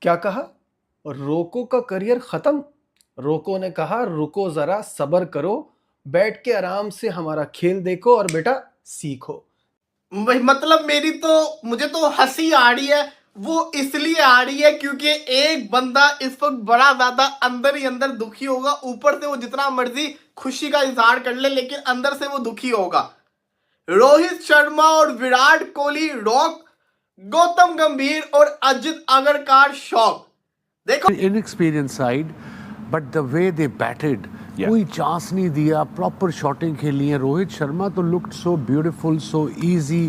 क्या कहा? रोको का करियर खत्म? रोको ने कहा रुको जरा सब्र करो, बैठ के आराम से हमारा खेल देखो और बेटा सीखो। भाई मतलब मुझे तो हंसी आ रही है। वो इसलिए आ रही है क्योंकि एक बंदा इस वक्त बड़ा ज्यादा अंदर ही अंदर दुखी होगा। ऊपर से वो जितना मर्जी खुशी का इजहार कर ले, लेकिन अंदर से वो दुखी होगा। रोहित शर्मा और विराट कोहली रॉक, गौतम गंभीर और अजित अगरकर शॉक। देखो inexperienced side, but the way they batted, कोई चांस नहीं दिया, प्रॉपर शॉटिंग खेली है। रोहित शर्मा तो looked so beautiful, so easy.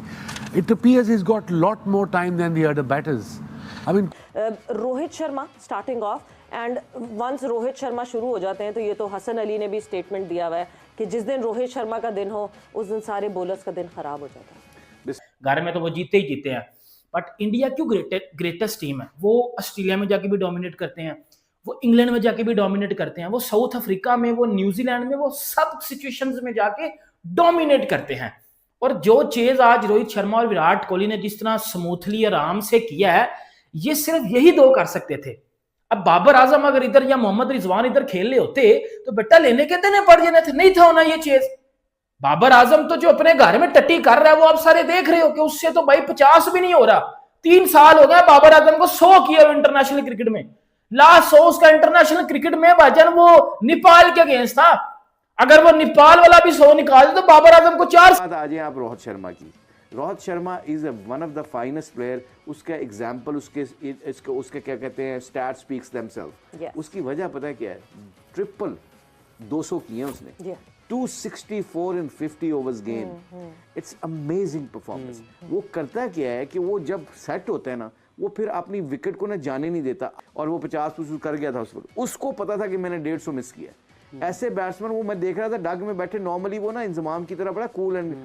It appears he's got lot more time than the other batters. I mean, Rohit Sharma starting off, and once Rohit Sharma शुरू हो जाते हैं तो ये तो हसन अली ने भी स्टेटमेंट दिया हुआ है कि जिस दिन रोहित शर्मा का दिन हो उस दिन सारे बॉलर्स का दिन खराब हो जाता है। घर में तो वो जीते ही जीते हैं, बट इंडिया क्यों ग्रेटेस्ट टीम है। वो ऑस्ट्रेलिया में जाके भी डोमिनेट करते हैं, वो इंग्लैंड में जाके भी डोमिनेट करते हैं, वो साउथ अफ्रीका में, वो न्यूजीलैंड में, वो सब सिचुएशंस में जाके डोमिनेट करते हैं। और जो चीज आज रोहित शर्मा और विराट कोहली ने जिस तरह स्मूथली आराम से किया है, ये सिर्फ यही दो कर सकते थे। अब बाबर आजम अगर इधर या मोहम्मद रिजवान इधर खेल रहे होते तो बेटा लेने के देने पड़ जाने थे, नहीं था होना ये चीज। बाबर आजम तो जो अपने घर में टट्टी कर रहा है वो आप सारे देख रहे हो कि उससे तो भाई 50 भी नहीं हो रहा। 3 साल हो गए बाबर आजम को 100 किया इंटरनेशनल क्रिकेट में। लास्ट 100 उसका इंटरनेशनल क्रिकेट में भाईजान वो नेपाल के अगेंस्ट था। अगर वो नेपाल वाला भी 100 निकाल दे तो बाबर आजम को 4। बात आ जाए आप रोहित शर्मा की। Rohit Sharma is one of the finest player. उसका एग्जाम्पल उसके क्या कहते हैं, स्टैट स्पीक्स देमसेल्फ। उसकी वजह पता है क्या है? ट्रिपल 200 किए उसने, 264 इन 50 overs game. It's amazing performance. वो करता क्या है कि वो जब सेट होता है ना, वो फिर अपनी विकेट को ना जाने नहीं देता। और वो 50 कर गया था उस वक्त, उसको पता था कि मैंने 150 मिस किया। ऐसे बैट्समैन वो मैं देख रहा था डग में बैठे, नॉर्मली वो ना इंजमाम की तरह बड़ा कूल एंड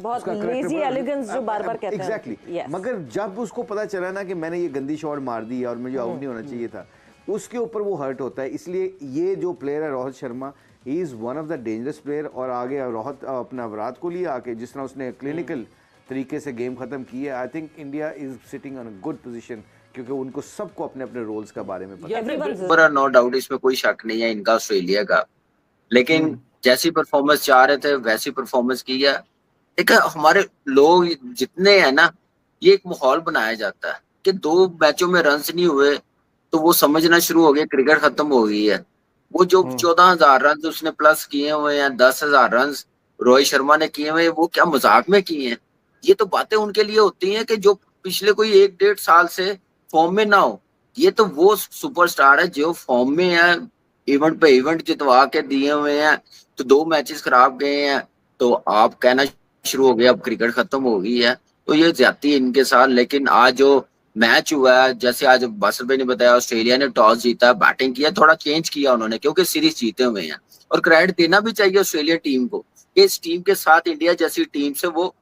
बहुत लेजी एलिगेंस जो बार-बार कहते हैं। एग्जैक्टली। मगर जब उसको पता चला ना कि मैंने ये गंदी शॉट मार दी और मुझे आउट नहीं होना चाहिए था, उसके ऊपर वो हर्ट होता है। इसलिए ये जो प्लेयर है Rohit Sharma, he is one of the dangerous player. और आगे रोहित अपना विराट कोहली आके जिस तरह उसने क्लिनिकल तरीके से गेम खत्म की है, I think India is sitting on a good position, क्योंकि उनको सबको अपने अपने रोल्स के बारे में पता है। नो डाउट इसमें कोई शक नहीं है इनका ऑस्ट्रेलिया का, लेकिन जैसी परफॉर्मेंस चाह रहे थे वैसी परफॉर्मेंस की है। देखिए हमारे लोग जितने हैं ना, ये एक माहौल बनाया जाता है कि 2 मैचों में रन नहीं हुए तो वो समझना शुरू हो गया क्रिकेट खत्म हो गई है। वो जो 14,000 रन उसने प्लस किए हुए हैं, 10,000 रन रोहित शर्मा ने किए हुए, वो क्या मजाक में किए हैं? ये तो बातें उनके लिए होती हैं कि जो पिछले कोई 1-1.5 साल से फॉर्म में ना हो। ये तो वो सुपरस्टार है जो फॉर्म में है, इवेंट पे इवेंट जितवा के दिए हुए हैं। तो 2 मैचेस खराब गए हैं तो आप कहना शुरू हो गया अब क्रिकेट खत्म हो गई है। तो ये ज्यादती है इनके साथ। लेकिन आज जो मैच हुआ है, जैसे आज बासर भाई ने बताया, ऑस्ट्रेलिया ने टॉस जीता, बैटिंग किया, थोड़ा चेंज किया उन्होंने क्योंकि सीरीज जीते हुए हैं। और क्रेडिट देना भी चाहिए ऑस्ट्रेलिया टीम को कि इस टीम के साथ इंडिया जैसी टीम से वो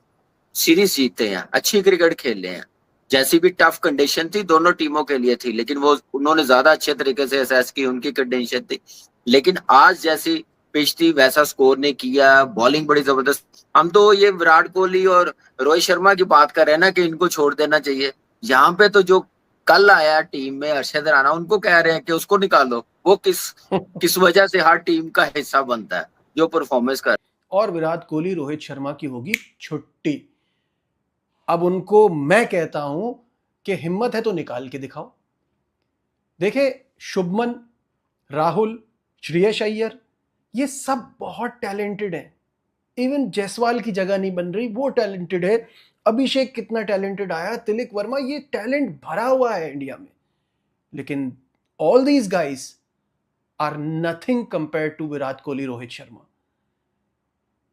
सीरीज जीते हैं, अच्छी क्रिकेट खेल रहे हैं। जैसी भी टफ कंडीशन थी दोनों टीमों के लिए थी, लेकिन वो उन्होंने ज्यादा अच्छे तरीके से असेस की, उनकी कंडीशन थी। लेकिन आज जैसी पिच थी वैसा स्कोर ने किया, बॉलिंग बड़ी जबरदस्त। हम तो ये विराट कोहली और रोहित शर्मा की बात कर रहे हैं ना कि इनको छोड़ देना चाहिए। यहाँ पे तो जो कल आया टीम में हर्षद राणा, उनको कह रहे हैं कि उसको निकालो। वो किस वजह से हर टीम का हिस्सा बनता है जो परफॉर्मेंस कर। और विराट कोहली रोहित शर्मा की होगी छुट्टी। अब उनको मैं कहता हूं कि हिम्मत है तो निकाल के दिखाओ। देखे शुभमन, राहुल, श्रेयस अय्यर, ये सब बहुत टैलेंटेड हैं। इवन जायसवाल की जगह नहीं बन रही, वो टैलेंटेड है। अभिषेक कितना टैलेंटेड आया, तिलक वर्मा, ये टैलेंट भरा हुआ है इंडिया में। लेकिन all these guys are nothing compare to Virat Kohli, Rohit Sharma.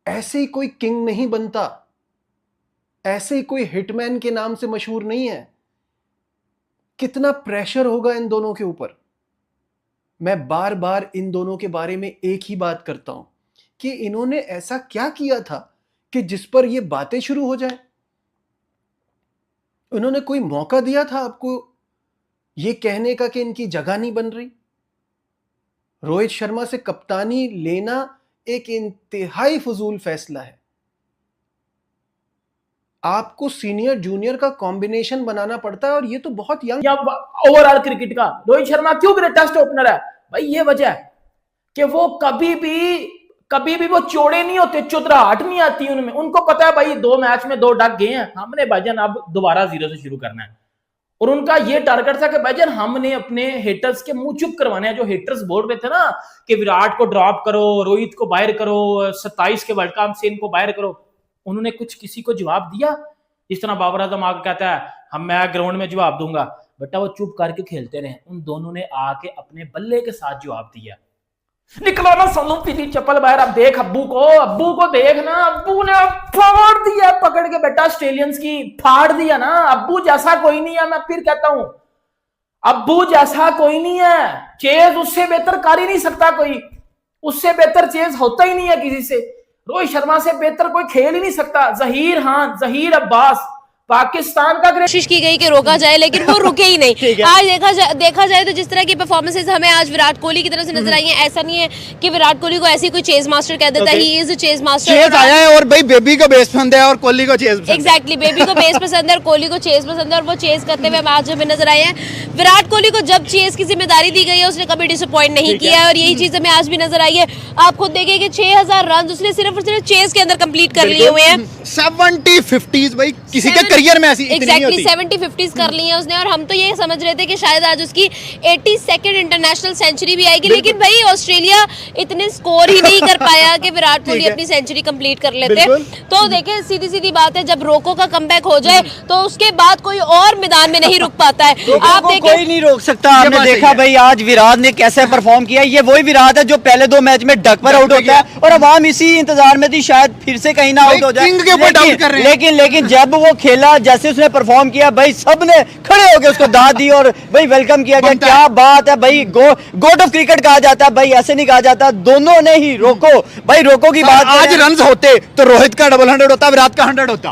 ऐसे ही कोई किंग नहीं बनता, ऐसे ही कोई हिटमैन के नाम से मशहूर नहीं है। कितना प्रेशर होगा इन दोनों के ऊपर। मैं बार बार इन दोनों के बारे में एक ही बात करता हूं कि इन्होंने ऐसा क्या किया था कि जिस पर ये बातें शुरू हो जाए। उन्होंने कोई मौका दिया था आपको ये कहने का कि इनकी जगह नहीं बन रही? रोहित शर्मा से कप्तानी लेना एक इंतहाई फजूल फैसला है। आपको सीनियर जूनियर का कॉम्बिनेशन बनाना पड़ता है, और ये तो बहुत यंग। या ओवरऑल क्रिकेट का रोहित शर्मा क्यों ग्रेटेस्ट ओपनर है भाई? ये वजह है कि वो कभी भी वो चौड़े नहीं होते, चुतराहट नहीं आती उनमें। उनको पता है भाई 2 मैच में 2 डक गए हैं, हमने भाईजान अब दोबारा 0 से शुरू करना है। और उनका ये टारगेट था कि भाईजान हमने अपने हेटर्स के मुंह चुप करवाने हैं। जो हेटर्स बोल रहे थे ना कि विराट को ड्रॉप करो, रोहित को बाहर करो, 27 के वर्ल्ड कप से इनको बाहर करो, उन्होंने कुछ किसी को जवाब दिया? इस तरह बाबर आजम आके कहता है मैं ग्राउंड में जवाब दूंगा, बेटा वो चुप करके खेलते रहे। उन दोनों ने आके अपने बल्ले के साथ जवाब दिया। निकलो ना सोनू पीली चप्पल बाहर, अब देख अब्बू को देख ना, अब्बू ने फाड़ दिया पकड़ के बेटा, ऑस्ट्रेलियंस की फाड़ दिया ना। अब्बू जैसा कोई नहीं है, मैं फिर कहता हूं अब्बू जैसा कोई नहीं है। चेज उससे बेहतर कर ही नहीं सकता कोई, उससे बेहतर चेज होता ही नहीं है किसी से। रोहित शर्मा से बेहतर कोई खेल ही नहीं सकता। जहीर अब्बास पाकिस्तान का कोशिश की गई कि रोका जाए, लेकिन वो रुके ही नहीं। आज देखा जाए तो जिस तरह की परफॉर्मेंसेस हमें आज विराट कोहली की तरफ से नजर आई हैं, ऐसा नहीं है कि विराट कोहली को ऐसी कोई चेज मास्टर कह देता है। He is a chase master. Chase आया है और भाई बेबी को बेस पसंद है और कोहली को चेज पसंद है। एग्जैक्टली, बेबी को बेस पसंद है और कोहली को चेज पसंद है, और वो चेज करते हुए आज हमें नजर आए हैं। विराट कोहली को जब चेज की जिम्मेदारी दी गई है उसने कभी डिसअपॉइंट नहीं किया है, और यही चीज हमें आज भी नजर आई है। आप खुद देखिए कि 6000 रन उसने सिर्फ और सिर्फ चेज के अंदर कंप्लीट कर लिए हुए हैं। 70-50s भाई किसी के करियर में ऐसी इतनी 70-50s कर ली है उसने, और हम तो ये समझ रहे थे कि शायद आज उसकी 82nd इंटरनेशनल सेंचुरी भी आएगी, लेकिन भाई ऑस्ट्रेलिया इतने स्कोर ही नहीं कर पाया कि विराट कोहली अपनी सेंचुरी कंप्लीट कर लेते। तो देखिए सीधी सीधी बात है, जब रोको का कमबैक हो जाए तो उसके बाद कोई और मैदान में नहीं रुक पाता है। आप देखिए कोई नहीं रोक सकता। आपने देखा भाई आज विराट ने कैसे परफॉर्म किया। ये वही विराट है जो पहले 2 मैच में डक पर आउट होता है, और अवाम इसी इंतजार में थी शायद फिर से कहीं ना आउट हो जाए। लेकिन जब वो खेला, जैसे उसने परफॉर्म किया भाई, सबने खड़े होकर उसको दाद दी और भाई वेलकम किया गया। क्या बात है भाई, गोट ऑफ क्रिकेट कहा जाता है भाई, ऐसे नहीं कहा जाता। दोनों ने ही रोको की बात। आज रन्स होते तो रोहित का 100 होता, विराट का 100 होता।